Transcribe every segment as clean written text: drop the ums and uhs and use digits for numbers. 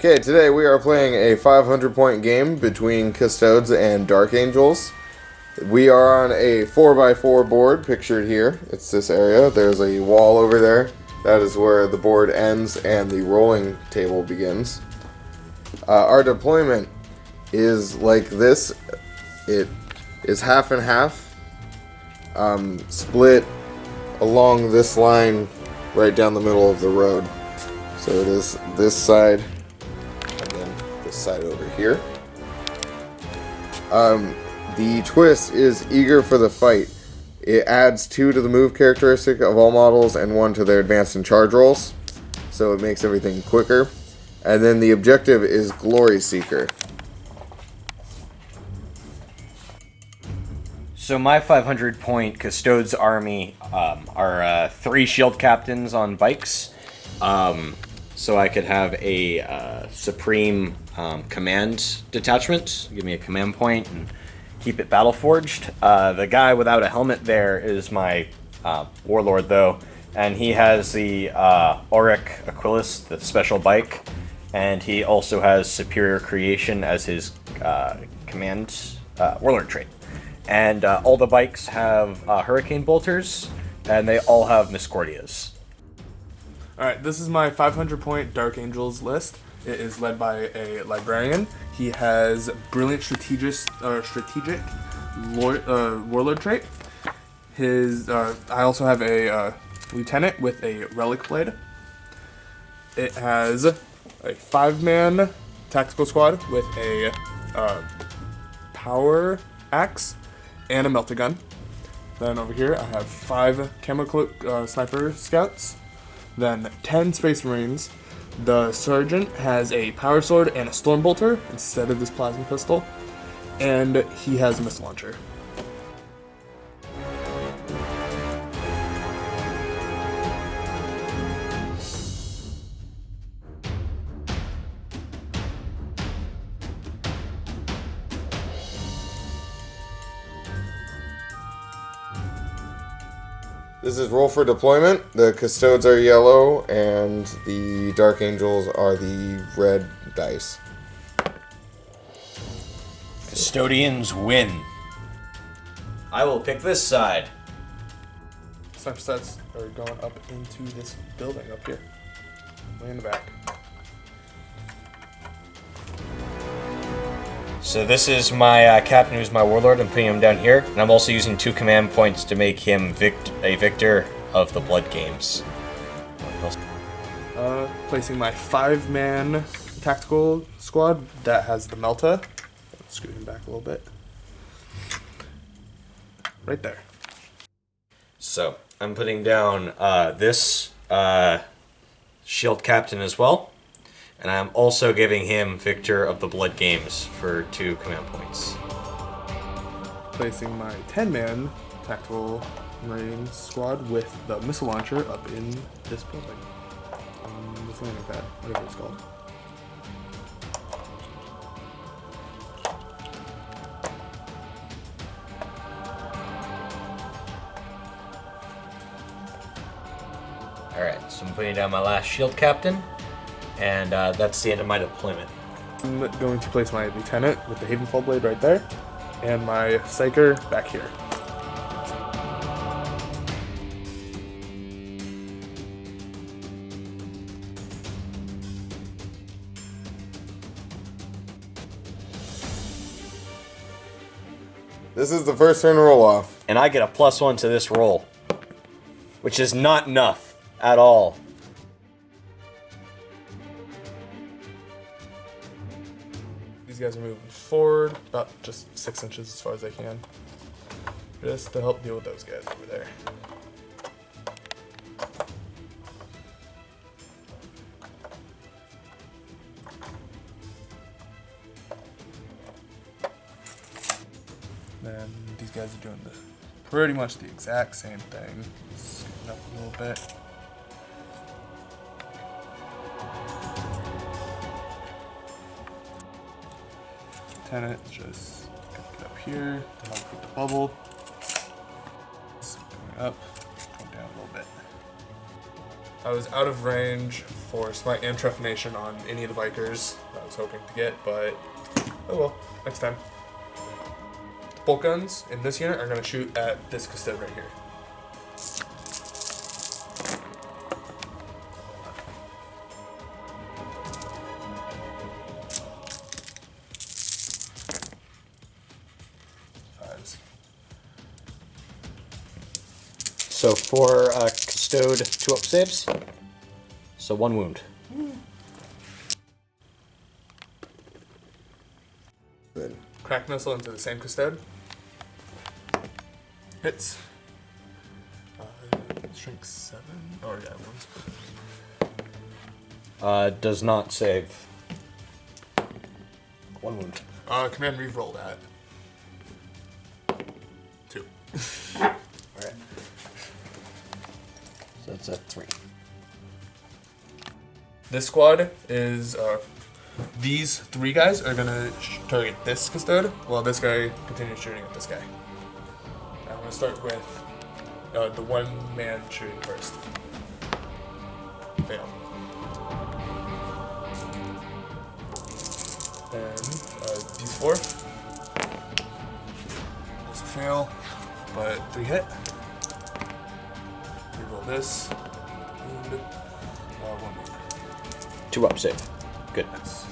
Okay, today we are playing a 500-point game between Custodes and Dark Angels. We are on a 4x4 board pictured here. It's this area. There's a wall over there. That is where the board ends and the rolling table begins. Our deployment is like this. It is half and half, split along this line right down the middle of the road. So it is this side and then this side over here. The twist is eager for the fight. It adds 2 to the move characteristic of all models and 1 to their advanced and charge rolls, so it makes everything quicker. And then the objective is Glory Seeker. So my 500-point Custodes army are 3 shield captains on bikes. So I could have a supreme command detachment, give me a command point, and keep it battle forged. The guy without a helmet there is my warlord, though, and he has the Auric Aquilus, the special bike, and he also has Superior Creation as his command warlord trait. And all the bikes have Hurricane Bolters, and they all have Miscordias. Alright, this is my 500-point Dark Angels list. It is led by a librarian. He has brilliant strategic warlord trait. I also have a lieutenant with a relic blade. It has a 5-man tactical squad with a power axe and a melta gun. Then over here I have 5 camo cloak sniper scouts. Then 10 Space Marines. The Sergeant has a Power Sword and a Storm Bolter instead of this plasma pistol. And he has a missile launcher. This is roll for deployment. The Custodes are yellow and the Dark Angels are the red dice. Custodians win. I will pick this side. Sniper sets are going up into this building up here. Way in the back. So this is my captain, who's my warlord. I'm putting him down here, and I'm also using 2 command points to make him a victor of the blood games. Placing my 5-man tactical squad that has the Melta. Scoot him back a little bit. Right there. So I'm putting down this shield captain as well. And I'm also giving him Victor of the Blood Games for 2 command points. Placing my 10-man tactical marine squad with the missile launcher up in this building. This landing pad, whatever it's called. Alright, so I'm putting down my last shield captain. And that's the end of my deployment. I'm going to place my lieutenant with the Havenfall blade right there, and my psyker back here. This is the first turn roll off. And I get a +1 to this roll, which is not enough at all. These guys are moving forward about just 6 inches as far as they can, just to help deal with those guys over there. Then these guys are doing pretty much the exact same thing. Scooting up a little bit. Lieutenant just gonna get up here to help with the bubble. Going up, going down a little bit. I was out of range for smite and trephination on any of the bikers that I was hoping to get, but oh well, next time. Bolt guns in this unit are going to shoot at this Custode right here. Fives. So for Custode 2-up saves. So 1 wound. Good. Crack missile into the same Custode. Hits. Strength 7. Oh yeah, wounds. Does not save. 1 wound. Command re-roll that. 2. Alright. So that's a 3. This squad is, these 3 guys are gonna target this Custode, while this guy continues shooting at this guy. I'm gonna start with the one man shooting first. Fail. And these 4. Also fail, but 3 hit. Reroll this. Wound. 1 wound. 2-up save. Good. Nice.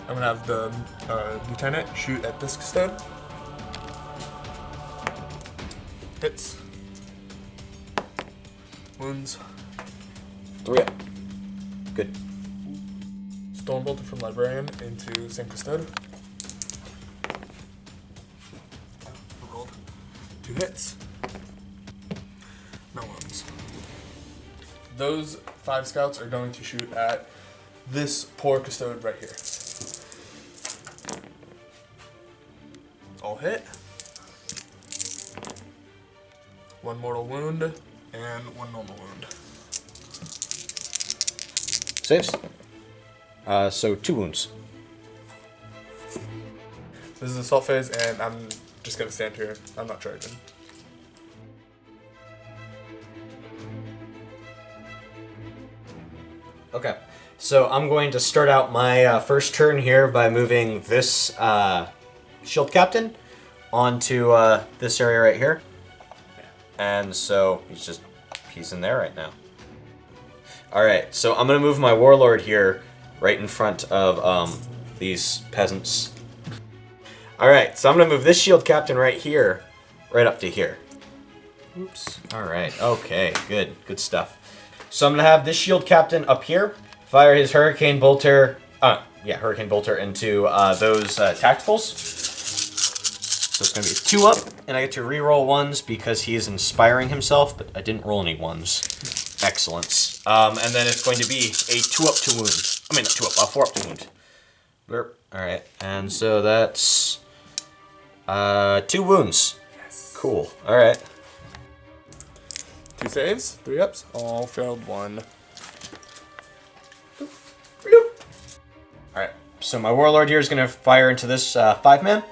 I'm gonna have the lieutenant shoot at this Custode. Hits. Wounds. 3-up. Good. Stormbolter from Librarian into same Custode. Rolled. 2 hits. No wounds. Those 5 scouts are going to shoot at this poor Custode right here. All hit. 1 mortal wound and 1 normal wound. Saves. So 2 wounds. This is assault phase, and I'm just gonna stand here. I'm not charging. Okay. So I'm going to start out my first turn here by moving this shield captain onto this area right here. And so he's in there right now. Alright, so I'm going to move my warlord here right in front of these peasants. Alright, so I'm going to move this shield captain right here, right up to here. Oops. Alright, okay, good stuff. So I'm going to have this shield captain up here, fire his Hurricane Bolter, Hurricane Bolter into those tacticals. So it's going to be a 2-up, and I get to re-roll 1s because he is inspiring himself, but I didn't roll any 1s. Excellence. And then it's going to be a 2-up to wound. I mean, not 2-up, 4-up to wound. Blurp. Alright, and so that's 2 wounds. Yes. Cool. Alright. 2 saves, 3 ups, all failed 1. Alright, so my warlord here is going to fire into this 5-man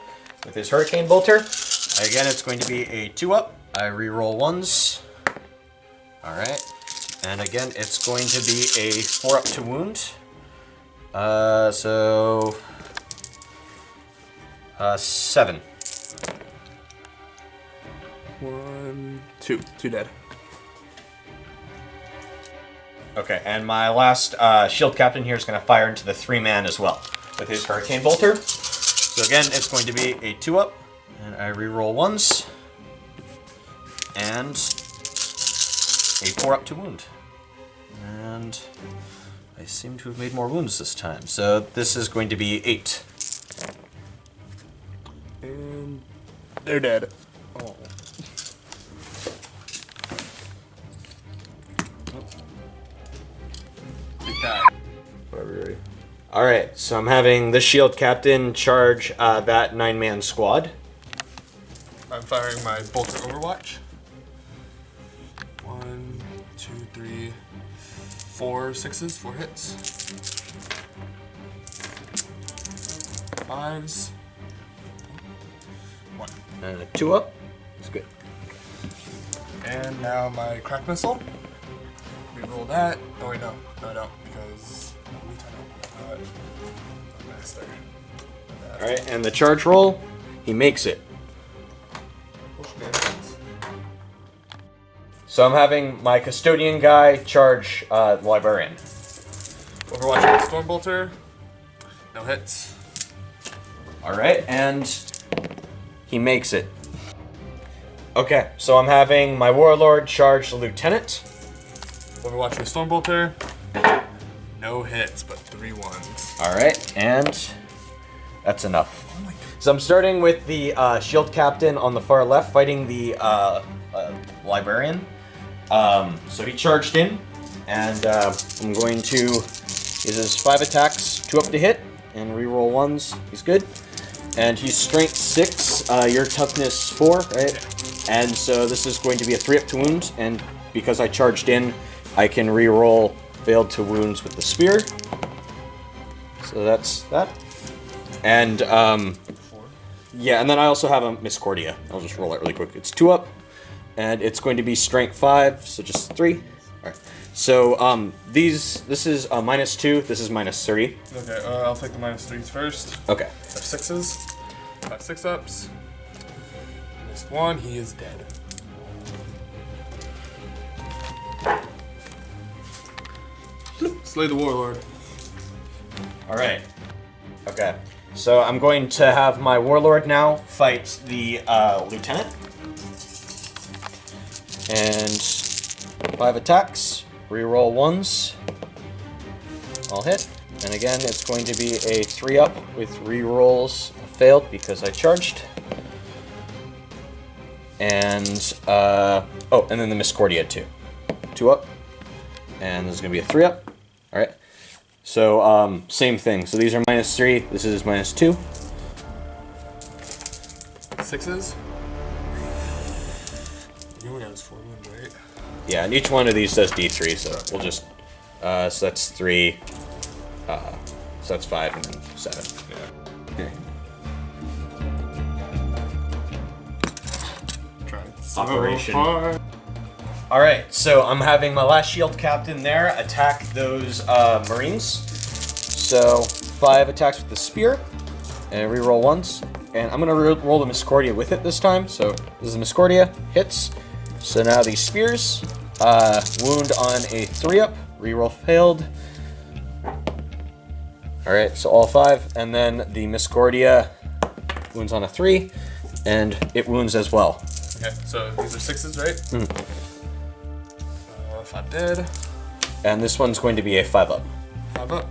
with his Hurricane Bolter. Again, it's going to be a 2-up. I re-roll 1s. Alright. And again, it's going to be a 4-up to wound. So 7. 1, 2. 2 dead. Okay, and my last shield captain here is going to fire into the 3-man as well with his Hurricane Bolter. So again, it's going to be a 2-up, and I re-roll 1s, and a 4-up to wound. And I seem to have made more wounds this time, so this is going to be 8. And they're dead. Oh. Whatever, you're ready. Alright, so I'm having the shield captain charge that 9-man squad. I'm firing my Bolter Overwatch. 1, 2, 3, 4 6s, 4 hits. 5s. 1. And a 2-up. It's good. And now my Crack Missile. Reroll Reroll that. Oh wait, no, I don't because master. All right, and the charge roll, he makes it. So I'm having my custodian guy charge librarian. Overwatch with Stormbolter. No hits. All right, and he makes it. Okay, so I'm having my warlord charge the lieutenant. Overwatch with Stormbolter. No hits, but 3 ones. All right, and that's enough. So I'm starting with the shield captain on the far left, fighting the librarian. So he charged in, and I'm going to use his 5 attacks, 2 up to hit, and reroll 1s. He's good. And he's strength 6, your toughness 4, right? Yeah. And so this is going to be a 3 up to wound, and because I charged in, I can reroll failed to wounds with the spear. So that's that. And yeah, and then I also have a Miscordia. I'll just roll it really quick. It's 2 up, and it's going to be strength 5, so just 3. All right. So this is -2. This is -3. Okay, I'll take the -3s first. Okay. They're 6s. Got 6 ups. Missed 1. He is dead. Slay the warlord. All right. Okay. So I'm going to have my warlord now fight the lieutenant. And 5 attacks. Reroll 1s. I'll hit. And again, it's going to be a 3 up with rerolls failed because I charged. And oh, and then the Miscordia 2 up. And this is going to be a 3 up. All right. So same thing. So these are -3. This is -2. 6s. You only got 4 wounds, right? Yeah, and each one of these does D3, so we'll just so that's 3. So that's 5 and then 7. Yeah. Okay. Tried so Operation. hard. All right, so I'm having my last shield captain there attack those Marines. So 5 attacks with the spear, and reroll 1s. And I'm gonna roll the Miscordia with it this time. So this is the Miscordia, hits. So now these spears, wound on a 3 up, reroll failed. All right, so all 5, and then the Miscordia wounds on a 3, and it wounds as well. Okay, so these are 6s, right? Mm-hmm. 5 dead. And this one's going to be a 5 up. 5 up.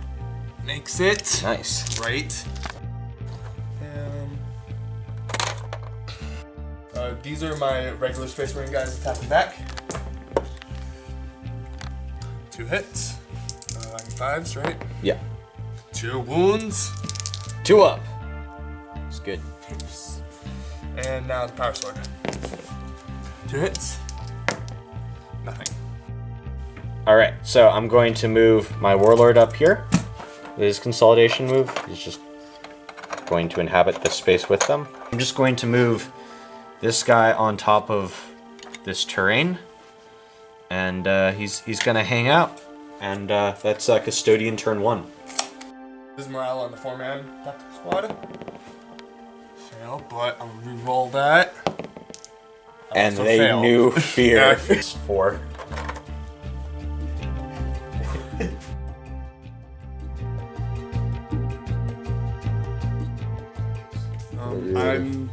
Makes it. Nice. Right. These are my regular Space Marine guys attacking back. 2 hits. 5s, right? Yeah. 2 wounds. 2 up. It's good. And now the Power Sword. 2 hits. Nothing. All right, so I'm going to move my warlord up here. With his consolidation move, he's just going to inhabit this space with them. I'm just going to move this guy on top of this terrain, and he's gonna hang out. And that's Custodian turn 1. This is morale on the 4-man tactical squad. Fail, but I'm gonna re-roll that. And they failed. knew fear. It's 4.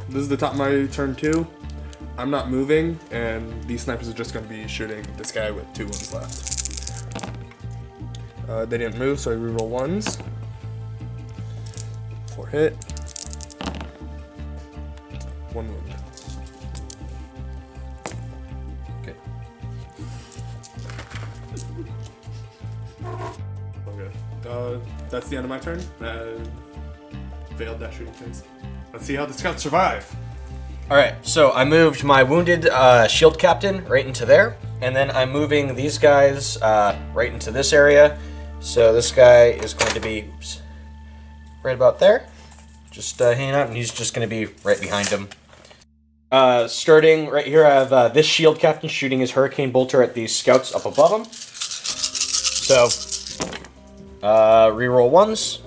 This is the top of my turn 2. I'm not moving, and these snipers are just going to be shooting this guy with 2 wounds left. They didn't move, so I reroll 1s. 4 hit. 1 wound. Okay. Okay. That's the end of my turn. Failed that shooting phase. Let's see how the scouts survive. All right, so I moved my wounded shield captain right into there, and then I'm moving these guys right into this area. So this guy is going to be right about there, just hanging out, and he's just going to be right behind him. Starting right here, I have this shield captain shooting his hurricane bolter at these scouts up above him. So, reroll ones.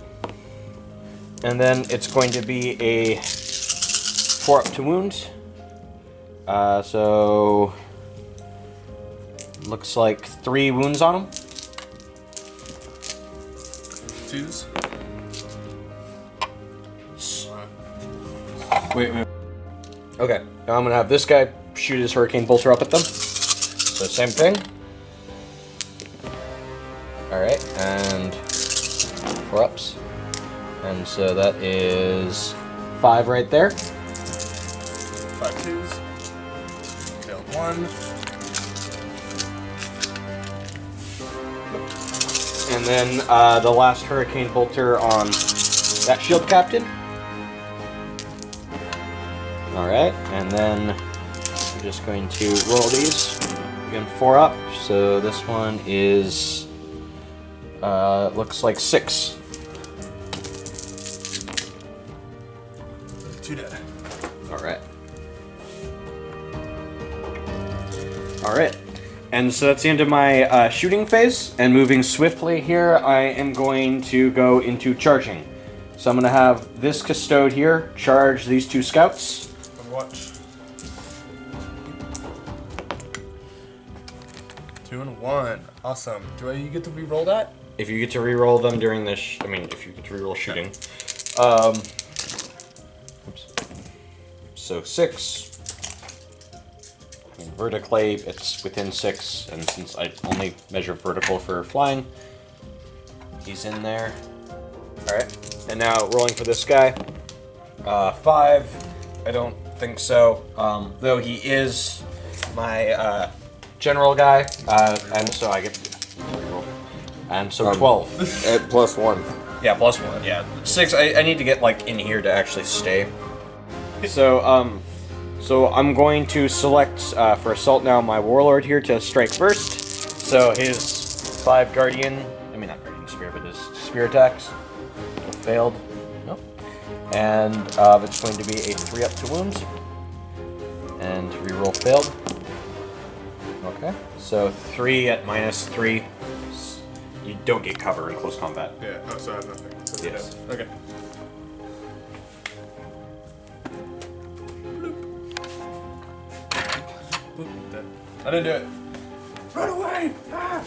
And then it's going to be a 4 up to wound. So, looks like 3 wounds on him. 2s. Wait. Okay, now I'm gonna have this guy shoot his hurricane bolter up at them. So same thing. Alright, and 4 ups. And so that is 5 right there. 5 2s. Failed 1. And then the last hurricane bolter on that shield captain. Alright, and then I'm just going to roll these. Again, 4 up. So this one is, looks like 6. 2 dead. Alright. Alright. And so that's the end of my shooting phase. And moving swiftly here, I am going to go into charging. So I'm going to have this Custode here charge these 2 scouts. Watch. 2 and 1. Awesome. Do you get to re-roll that? If you get to re-roll them during this, if you get to re-roll shooting. Oops. So 6. Vertically, it's within 6, and since I only measure vertical for flying, he's in there. Alright, and now rolling for this guy. 5. I don't think so, though he is my general guy, and so I get to reroll. And so 12. At +1. Yeah, +1. Yeah, 6. I need to get like in here to actually stay. So so I'm going to select for assault now my warlord here to strike first. So his 5 guardian, not guardian spear, but his spear attacks failed. Nope. And it's going to be a 3 up to wounds. And reroll failed. Okay. So 3 at -3. You don't get cover in close combat. Yeah, oh, so I have nothing. So Yes. dead. Okay. Bloop. Dead. I didn't do it. Run away! Ah!